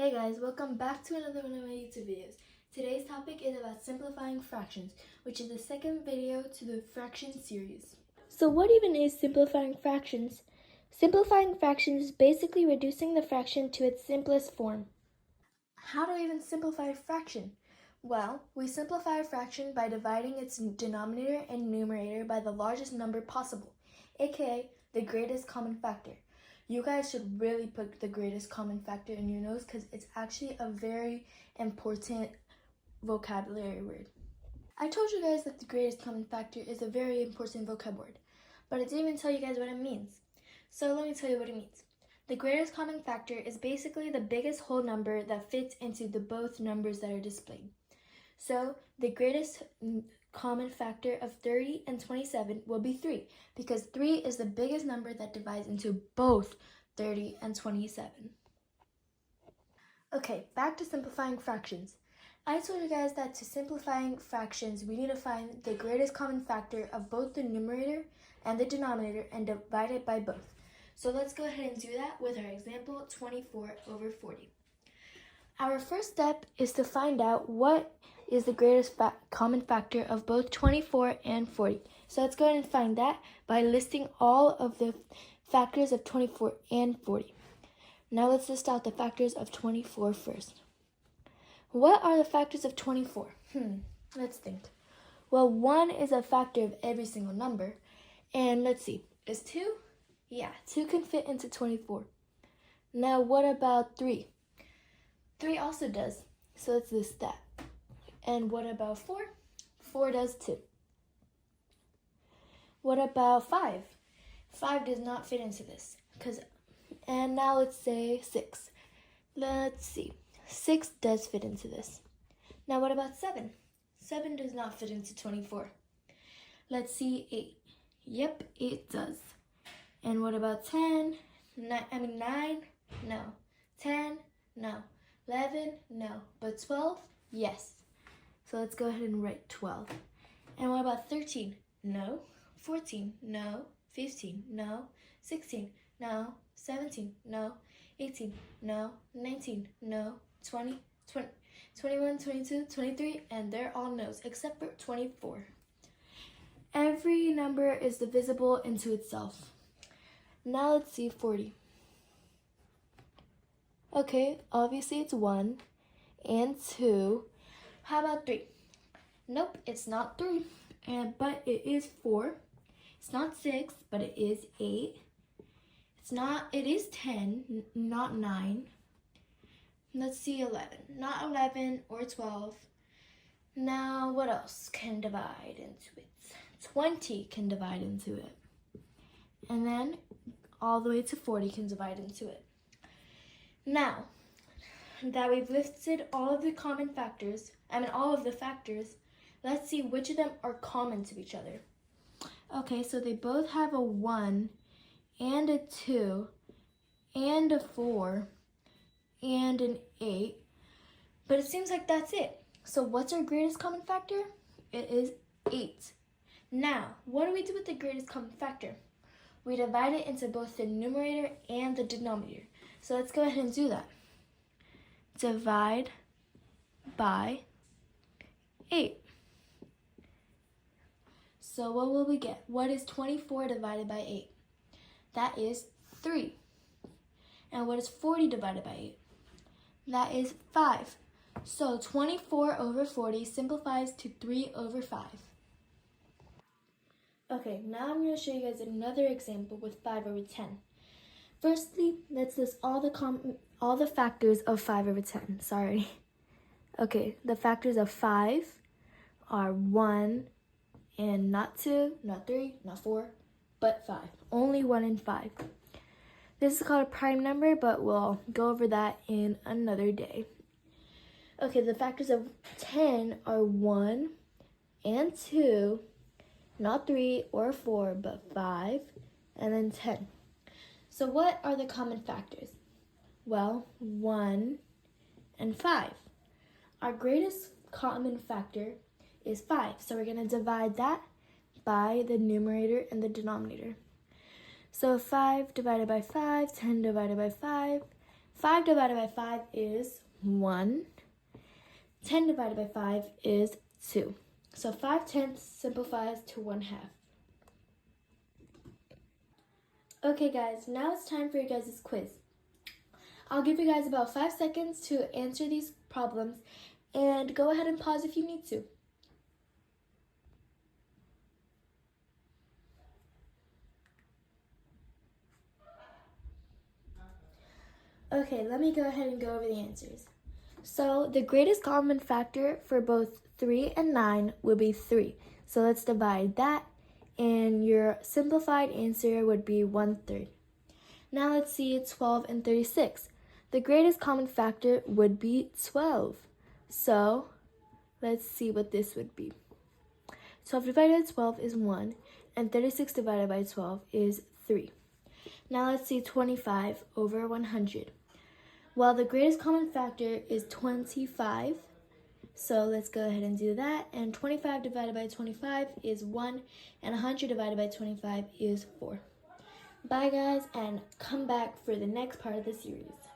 Hey guys, welcome back to another one of my YouTube videos. Today's topic is about simplifying fractions, which is the second video to the fraction series. So what even is simplifying fractions? Simplifying fractions is basically reducing the fraction to its simplest form. How do we even simplify a fraction? Well, we simplify a fraction by dividing its denominator and numerator by the largest number possible, aka the greatest common factor. You guys should really put the greatest common factor in your notes because it's actually a very important vocabulary word. I told you guys that the greatest common factor is a very important vocab word, but I didn't even tell you guys what it means. So let me tell you what it means. The greatest common factor is basically the biggest whole number that fits into the both numbers that are displayed. So the greatest common factor of 30 and 27 will be 3 because 3 is the biggest number that divides into both 30 and 27. Okay, back to simplifying fractions. I told you guys that to simplifying fractions, we need to find the greatest common factor of both the numerator and the denominator and divide it by both. So let's go ahead and do that with our example 24 over 40. Our first step is to find out what is the greatest common factor of both 24 and 40. So let's go ahead and find that by listing all of the factors of 24 and 40. Now let's list out the factors of 24 first. What are the factors of 24? Let's think. Well, 1 is a factor of every single number. And let's see, is 2? Yeah, 2 can fit into 24. Now what about 3? 3 also does, so let's list that. And what about 4? 4 does too. What about 5? 5 does not fit into this. And now let's say 6. Let's see. 6 does fit into this. Now what about 7? 7 does not fit into 24. Let's see 8. Yep, 8 does. And what about 10? 9? No. 10? No. 11? No. But 12? Yes. So let's go ahead and write 12. And what about 13? No. 14? No. 15? No. 16? No. 17? No. 18? No. 19? No. 20? 21, 22, 23, and they're all no's except for 24. Every number is divisible into itself. Now let's see 40. Okay, obviously it's 1 and 2. How about 3? Nope, it's not 3, but it is 4. It's not 6, but it is 8. It is 10, not 9. Let's see 11, not 11 or 12. Now what else can divide into it? 20 can divide into it. And then all the way to 40 can divide into it. Now that we've listed all of the factors, let's see which of them are common to each other. Okay, so they both have a 1 and a 2 and a 4 and an 8, but it seems like that's it. So what's our greatest common factor? It is 8. Now, what do we do with the greatest common factor? We divide it into both the numerator and the denominator. So let's go ahead and do that. Divide by 8. So what will we get? What is 24 divided by 8? That is 3. And what is 40 divided by 8? That is 5. So 24 over 40 simplifies to 3 over 5. Okay, now I'm going to show you guys another example with 5 over 10. Firstly, let's list all the factors of 5 over 10. Sorry. Okay, the factors of 5 are 1 and not 2, not 3, not 4, but 5. Only 1 and 5. This is called a prime number, but we'll go over that in another day. Okay, the factors of 10 are 1 and 2, not 3 or 4, but 5, and then 10. So what are the common factors? Well, 1 and 5. Our greatest common factor is 5, so we're going to divide that by the numerator and the denominator. So 5 divided by 5, 10 divided by 5, 5 divided by 5 is 1. 10 divided by 5 is 2. So 5/10 simplifies to 1/2. Okay guys, now it's time for you guys' quiz. I'll give you guys about 5 seconds to answer these problems, and go ahead and pause if you need to. Okay, let me go ahead and go over the answers. So the greatest common factor for both 3 and 9 would be 3. So let's divide that, and your simplified answer would be 1/3. Now let's see 12 and 36. The greatest common factor would be 12. So let's see what this would be. 12 divided by 12 is 1, and 36 divided by 12 is 3. Now let's see 25 over 100. Well, the greatest common factor is 25. So let's go ahead and do that. And 25 divided by 25 is 1, and 100 divided by 25 is 4. Bye guys, and come back for the next part of the series.